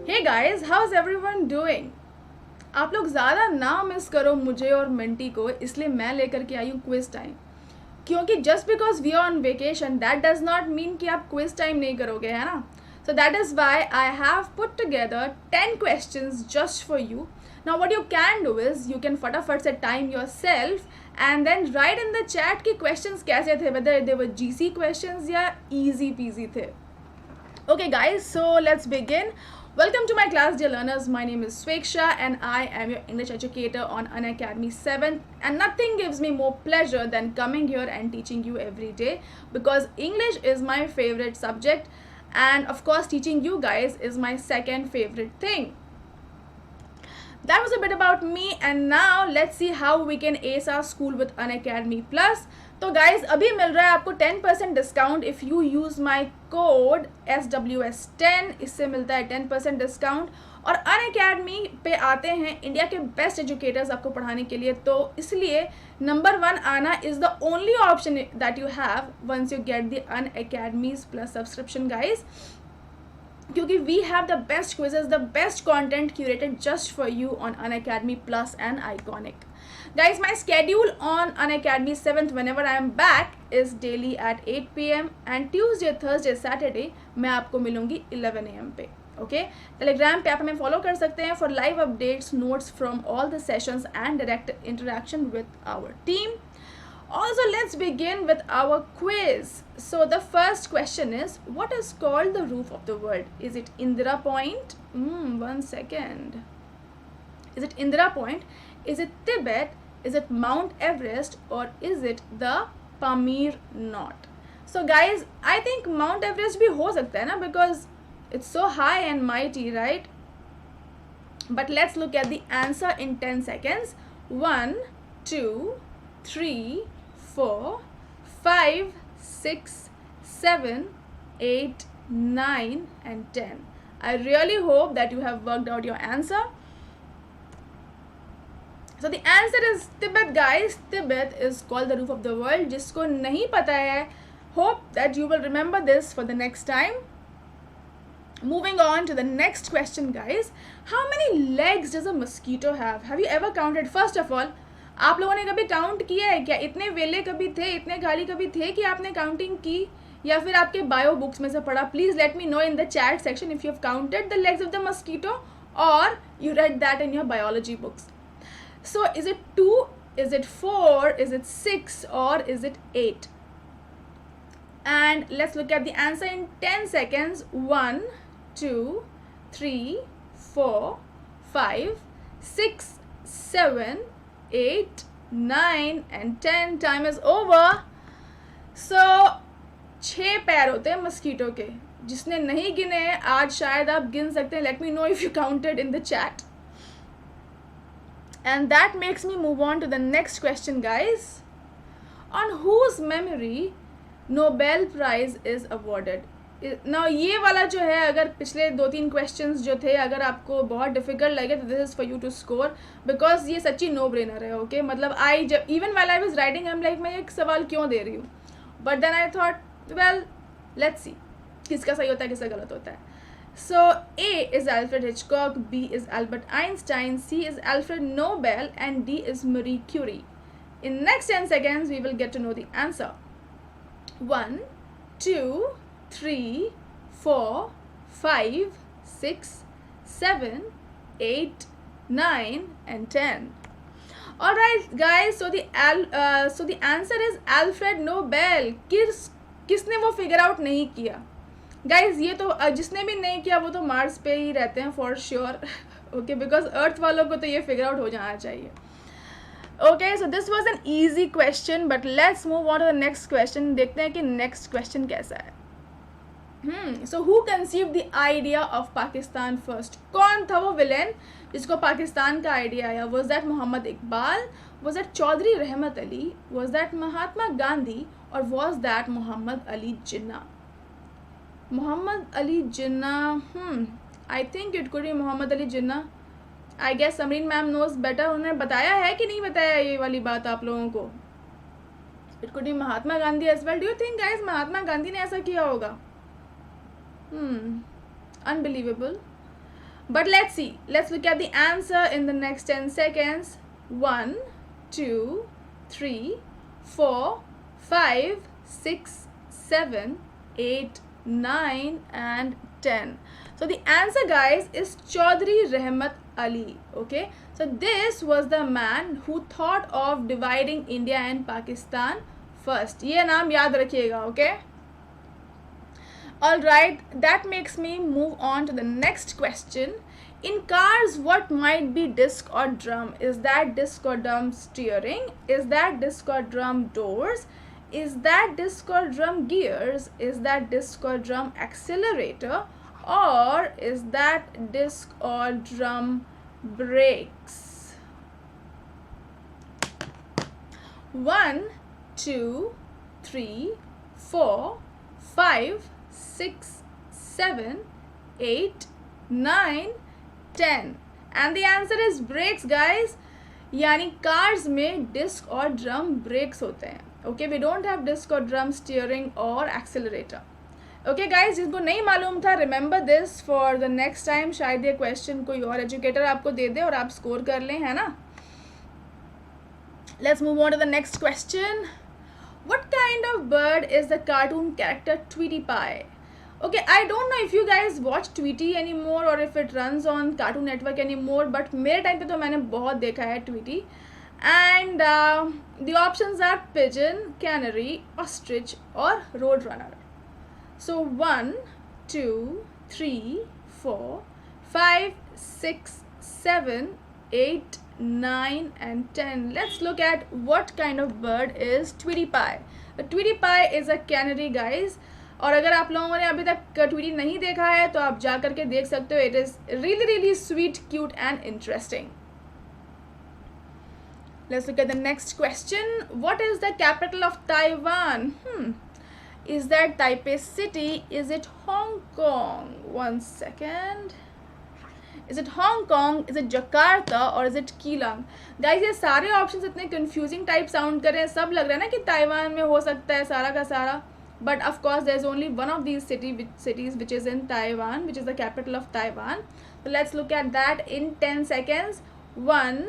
Hey guys, how is everyone doing? आप लोग ज़्यादा ना मिस करो मुझे और मिंटी को, इसलिए मैं लेकर के आई हूँ क्विज टाइम। क्योंकि just because we are on vacation that does not mean कि आप क्विज टाइम नहीं करोगे, है ना? So that is why I have put together 10 questions just for you. Now what you can do is you can फटाफट से time yourself and then write in the chat कि questions कैसे थे, whether they were GC questions या easy peasy थे. Okay guys, so let's begin. Welcome to my class, dear learners. My name is Sweksha and I am your English educator on Unacademy 7, and nothing gives me more pleasure than coming here and teaching you every day, because English is my favorite subject, and of course teaching you guys is my second favorite thing. That was a bit about me, and now let's see how we can ace our school with Unacademy Plus. तो guys अभी मिल रहा है आपको 10% discount if you use my code SWS10. इससे मिलता है 10% discount. और Unacademy पे आते हैं इंडिया के बेस्ट एजुकेटर्स आपको पढ़ाने के लिए, तो इसलिए नंबर 1 आना is the only option that you have once you get the Unacademy's plus subscription guys. क्योंकि we have the best quizzes, the best content curated just for you on Unacademy plus and iconic. Guys, my schedule on Unacademy 7th whenever I am back is daily at 8 p.m. and Tuesday, Thursday, Saturday मैं आपको मिलूंगी 11 a.m. पे. Okay, Telegram पे आप हमें follow कर सकते हैं for live updates, notes from all the sessions and direct interaction with our team. Also, let's begin with our quiz. So the first question is, what is called the roof of the world? Is it Indira Point? One second. Is it Indira Point? Is it Tibet? Is it Mount Everest? Or is it the Pamir Knot? So guys, I think Mount Everest भी हो सकता है ना, because it's so high and mighty, right? But let's look at the answer in 10 seconds. 1, 2, 3, 4, 5, 6, 7, 8, 9 and 10. I really hope that you have worked out your answer. So the answer is Tibet, guys. Tibet is called the roof of the world. जिसको नहीं पता है, hope that you will remember this for the next time. Moving on to the next question, guys. How many legs does a mosquito have? Have you ever counted? First of all, आप लोगों ने कभी count किया है क्या? इतने वेले कभी थे, इतने खाली कभी थे कि आपने काउंटिंग की, या फिर आपके बायो बुक्स में से पढ़ा? Please let me know in the chat section if you have counted the legs of the mosquito or you read that in your biology books. So is it 2, is it 4, is it 6 or is it 8? And let's look at the answer in 10 seconds. 1, 2, 3, 4, 5, 6, 7, 8, 9 and 10. Time is over. So 6 पैर होते हैं mosquito के. जिसने नहीं गिने आज शायद आप गिन सकते हैं. Let me know if you counted in the chat. And that makes me move on to the next question, guys. On whose memory Nobel Prize is awarded? Now ये वाला जो है, अगर पिछले 2-3 questions जो थे अगर आपको बहुत difficult लगे तो this is for you to score, because ये सच्ची no brainer है. ओके, मतलब even while I was writing I'm like, मैं एक सवाल क्यों दे रही हूँ, but then I thought well let's see किसका सही होता है किसका गलत होता है. So A is Alfred Hitchcock, B is Albert Einstein, C is Alfred Nobel and D is Marie Curie. In next 10 seconds we will get to know the answer. 1, 2, 3, 4, 5, 6, 7, 8, 9 and 10. Alright guys, so the answer is Alfred Nobel. किसने वो figure out नहीं किया? Guys ये तो जिसने भी नहीं किया वो तो मार्स पे ही रहते हैं for sure. Okay, because earth वालों को तो ये फिगर आउट हो जाना चाहिए. Okay, so this was an easy question, but let's move on to the next question. देखते हैं कि नेक्स्ट क्वेश्चन कैसा है. So who conceive the idea of Pakistan first? कौन था वो विलेन जिसको पाकिस्तान का आइडिया आया? Was that Mohammad Iqbal, was that Chaudhry Rahmat Ali, was that Mahatma Gandhi, और was that Mohammad Ali Jinnah? Muhammad Ali Jinnah. I think it could be Muhammad Ali Jinnah. I guess Samreen ma'am knows better. उन्होंने बताया है कि नहीं बताया ये वाली बात आप लोगों को? It could be Mahatma Gandhi as well. Do you think guys Mahatma Gandhi ने ऐसा किया होगा? Unbelievable. But let's see. Let's look at the answer in the next 10 seconds. 1, 2, 3, 4, 5, 6, 7, 8, 9 and 10. So the answer, guys, is Chaudhry Rahmat Ali. Okay, so this was the man who thought of dividing India and Pakistan first. ये नाम याद रखिएगा. Okay. Alright, that makes me move on to the next question. In cars, what might be disc or drum? Is that disc or drum steering? Is that disc or drum doors? Is that disc or drum gears? Is that disc or drum accelerator? Or is that disc or drum brakes? 1, 2, 3, 4, 5, 6, 7, 8, 9, 10. And the answer is brakes, guys. यानी cars में disc और drum brakes होते हैं. Okay, we don't have disc or drum steering or accelerator. Okay guys, जिसको नहीं मालूम था, remember this for the next time. शायद ये question कोई और educator आपको दे दे और आप score कर लें, है ना? Let's move on to the next question. What kind of bird is the cartoon character Tweety Pie? Okay, I don't know if you guys watch Tweety anymore or if it runs on Cartoon Network anymore, but मेरे time पे तो मैंने बहुत देखा है Tweety. And the options are pigeon, canary, ostrich or roadrunner. So 1, 2, 3, 4, 5, 6, 7, 8, 9 and 10. Let's look at what kind of bird is Tweety Pie. The Tweety Pie is a canary, guys. और अगर आप लोगों ने अभी तक ट्वीटी नहीं देखा है तो आप जा करके देख सकते हो. It is really sweet, cute and interesting. Let's look at the next question. What is the capital of Taiwan? Is that Taipei City? Is it Hong Kong? 1 second. Is it Hong Kong? Is it Jakarta? Or is it Keelang? Guys, ये सारे options इतने confusing type sound कर रहे हैं. सब लग रहा है ना कि ताइवान में हो सकता है सारा का सारा. But of course, there's only one of these cities which is in Taiwan, which is the capital of Taiwan. So let's look at that in 10 seconds. 1,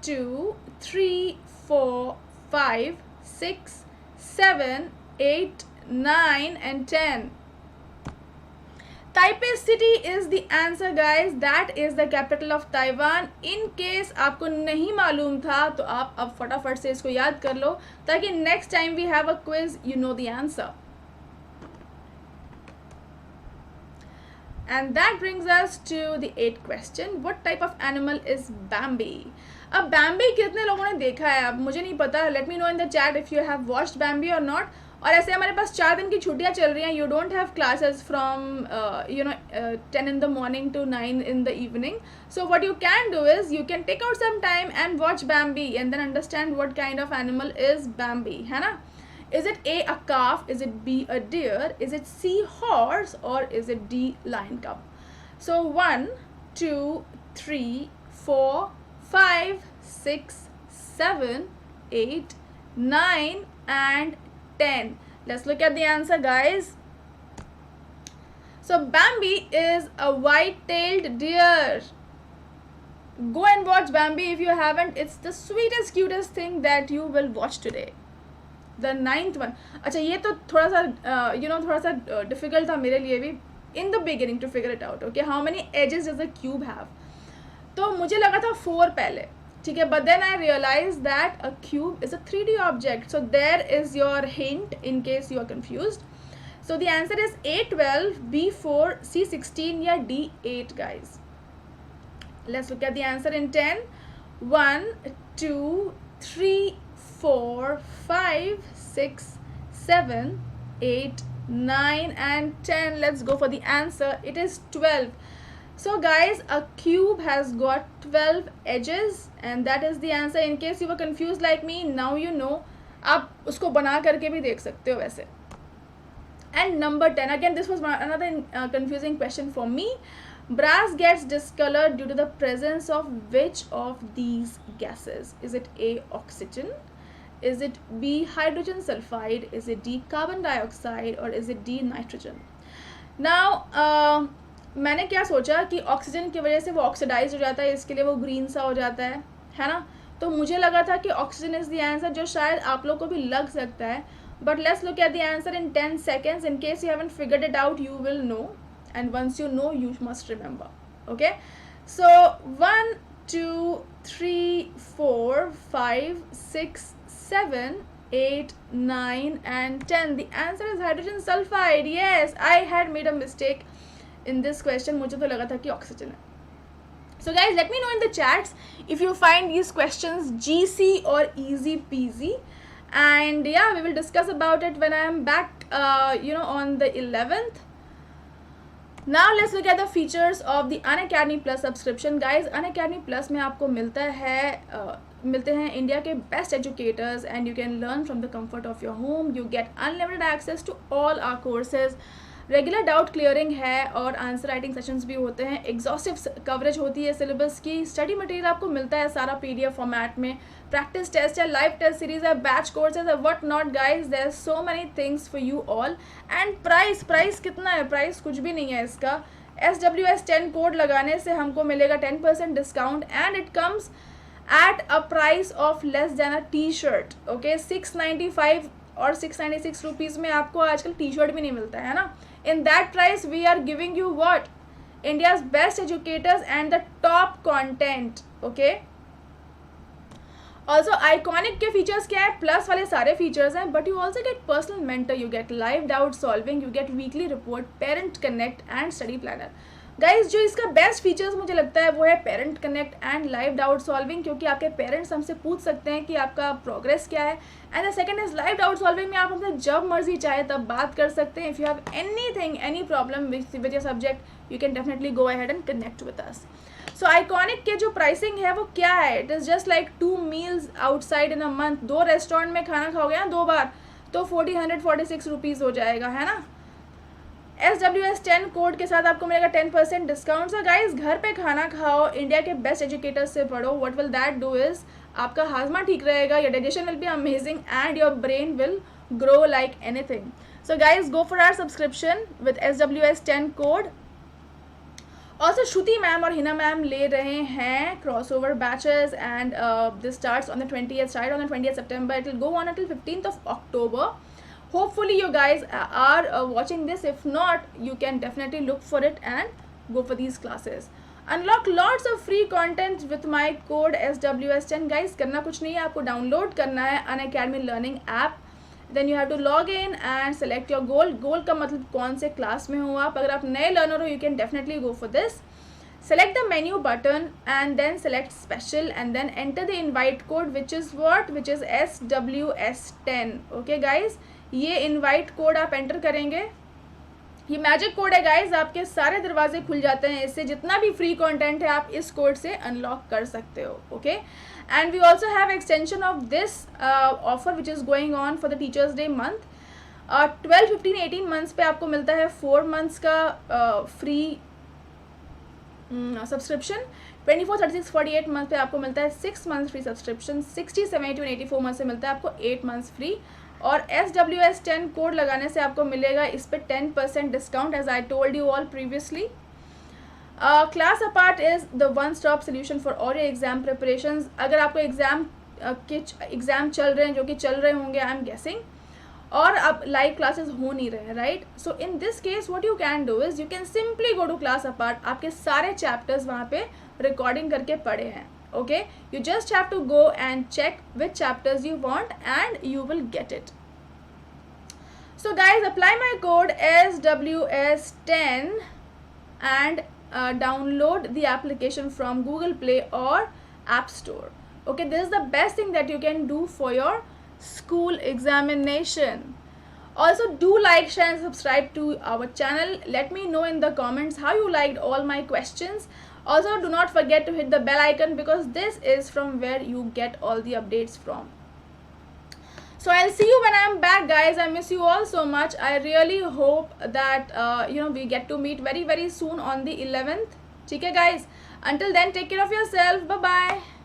2, 3, 4, 5, 6, 7, 8, 9 and 10. Taipei City is the answer, guys. That is the capital of Taiwan. In case आपको नहीं मालूम था तो आप अब फटाफट से इसको याद कर लो ताकि next time we have a quiz, you know the answer. And that brings us to the 8th question. What type of animal is Bambi? अब Bambi कितने लोगों ने देखा है? अब मुझे नहीं पता. Let me know in the chat if you have watched Bambi or not. और ऐसे हमारे पास 4 दिन की छुट्टियाँ चल रही हैं. You don't have classes from 10 in the morning to 9 in the evening. So what you can do is you can take out some time and watch Bambi and then understand what kind of animal is Bambi, है ना? Is it A, a calf? Is it B, a deer? Is it C, horse? Or is it D, lion cub? So 1, 2, 3, 4, 5, 6, 7, 8, 9 and 10. Let's look at the answer, guys. So Bambi is a white-tailed deer. Go and watch Bambi if you haven't. It's the sweetest, cutest thing that you will watch today. The 9th one. अच्छा ये तो थोड़ा सा थोड़ा सा difficult था मेरे लिए भी in the beginning to figure it out. Okay, how many edges does a cube have? तो मुझे लगा था 4 पहले, ठीक है, but then I realized that a cube is a 3D object. So there is your hint in case you are confused. So the answer is A12, B4, C16 या D8, guys. Let's look at the answer in 10. 1, 2, 3, 4, 5, 6, 7, 8, 9 and 10. Let's go for the answer. It is 12. So guys, a cube has got 12 edges and that is the answer. In case you were confused like me, now you know. आप उसको बना करके भी देख सकते हो वैसे. And number 10, again this was another confusing question for me. Brass gets discolored due to the presence of which of these gases? Is it A, oxygen? Is it B, hydrogen sulfide? Is it D, carbon dioxide? Or is it D, nitrogen? Now मैंने क्या सोचा कि oxygen की वजह से वो oxidise हो जाता है, इसके लिए वो ग्रीन सा हो जाता है ना। तो मुझे लगा था कि ऑक्सीजन इज़ द आंसर, जो शायद आप लोग को भी लग सकता है. But let's look at the answer in 10 seconds. In case you haven't figured it out, you will know. And once you know, you must remember. Okay? So 1, 2, 3, 4, 5, 6, 7, 8, 9 and 10. The answer is hydrogen sulfide. Yes, I had made a mistake in this question. मुझे तो लगा था कि oxygen है. So guys, let me know in the chats if you find these questions GC or easy peasy. And yeah, we will discuss about it when I am back on the 11th. Now let's look at the features of the Unacademy Plus subscription. Guys, Unacademy Plus में आपको मिलते हैं India के best educators and you can learn from the comfort of your home. You get unlimited access to all our courses. Regular doubt clearing है और answer writing sessions भी होते हैं. एग्जॉस्टिव कवरेज होती है सिलेबस की. स्टडी मटेरियल आपको मिलता है सारा PDF फॉर्मेट में. प्रैक्टिस टेस्ट है, लाइव टेस्ट सीरीज है, बैच कोर्सेज है, what not. Guys, there are so many things for you all. And price कितना है? प्राइस कुछ भी नहीं है इसका. SWS10 कोड लगाने से हमको मिलेगा 10% discount and it comes at a price of less than a t-shirt. Okay, 695 और 696 रुपीज़ में आपको आजकल टी-शर्ट भी नहीं मिलता है ना. In that price we are giving you what? India's best educators and the top content. Okay. Also iconic के फीचर्स क्या है? प्लस वाले सारे फीचर्स हैं, but you also get personal mentor, you get live doubt solving, you get weekly report, parent connect and study planner. Guys, जो इसका best features मुझे लगता है वो है parent connect and live doubt solving, क्योंकि आपके पेरेंट्स हमसे पूछ सकते हैं कि आपका प्रोग्रेस क्या है. And the second is live doubt solving में आप हमसे जब मर्जी चाहे तब बात कर सकते हैं. If you have any problem with your subject, you can definitely go ahead and connect with us. So iconic के जो प्राइसिंग है वो क्या है? It is just like 2 meals outside in a month. 2 restaurant में खाना खाओगे ना 2 बार, तो 146 रुपीज़ हो जाएगा, है ना. SWS10 कोड के साथ आपको मिलेगा 10% डिस्काउंट. सो गाइज, घर पे खाना खाओ, इंडिया के बेस्ट एजुकेटर्स से पढ़ो. What will that do is आपका हाजमा ठीक रहेगा, your digestion will be amazing and your brain will grow like anything. So guys, go for our subscription with SWS10 code. Also Shruti ma'am और Hina ma'am ले रहे हैं cross over batches and this starts on the 20th September. It will go on until 15th of October. Hopefully you guys are watching this. If not, you can definitely look for it and go for these classes. Unlock lots of free content with my code SWS10. Guys, करना कुछ नहीं है, आपको download करना है Unacademy Learning app. Then you have to log in and select your goal. गोल का मतलब कौन से क्लास में हो आप. अगर आप नए लर्नर हो, you can definitely go for this. Select the menu button and then select special and then enter the invite code, which is what? Which is SWS10. Okay guys, ये इनवाइट कोड आप enter करेंगे. ये magic code है guys, आपके सारे दरवाजे खुल जाते हैं इससे. जितना भी फ्री कंटेंट है आप इस कोड से अनलॉक कर सकते हो. Okay, and we also have extension of this offer which is going on for the teachers day month. 12, 15, 18 months पे आपको मिलता है 4 months का फ्री सब्सक्रिप्शन. 24, 36, 48 मंथ पे आपको मिलता है 6 months फ्री सब्सक्रिप्शन. 60, 70 और 84 मंथ से मिलता है आपको 8 months फ्री. और SWS10 कोड लगाने से आपको मिलेगा इस पर 10% discount, as I told you all previously. Class apart is the one stop solution for all your exam preparations. अगर आपको एग्ज़ाम चल रहे हैं, जो कि चल रहे होंगे आई एम गेसिंग, और अब लाइव क्लासेस हो नहीं रहे हैं, right. So in this case what you can do is you can simply go to class apart. आपके सारे चैप्टर्स वहाँ पे रिकॉर्डिंग करके पढ़े हैं. Okay, you just have to go and check which chapters you want and you will get it. So guys, apply my code SWS10 and download the application from Google Play or App Store. Okay, this is the best thing that you can do for your school examination. Also, do like, share and subscribe to our channel. Let me know in the comments how you liked all my questions. Also, do not forget to hit the bell icon because this is from where you get all the updates from. So I'll see you when I'm back, guys. I miss you all so much. I really hope that we get to meet very, very soon on the 11th. Okay, guys. Until then, take care of yourself. Bye bye.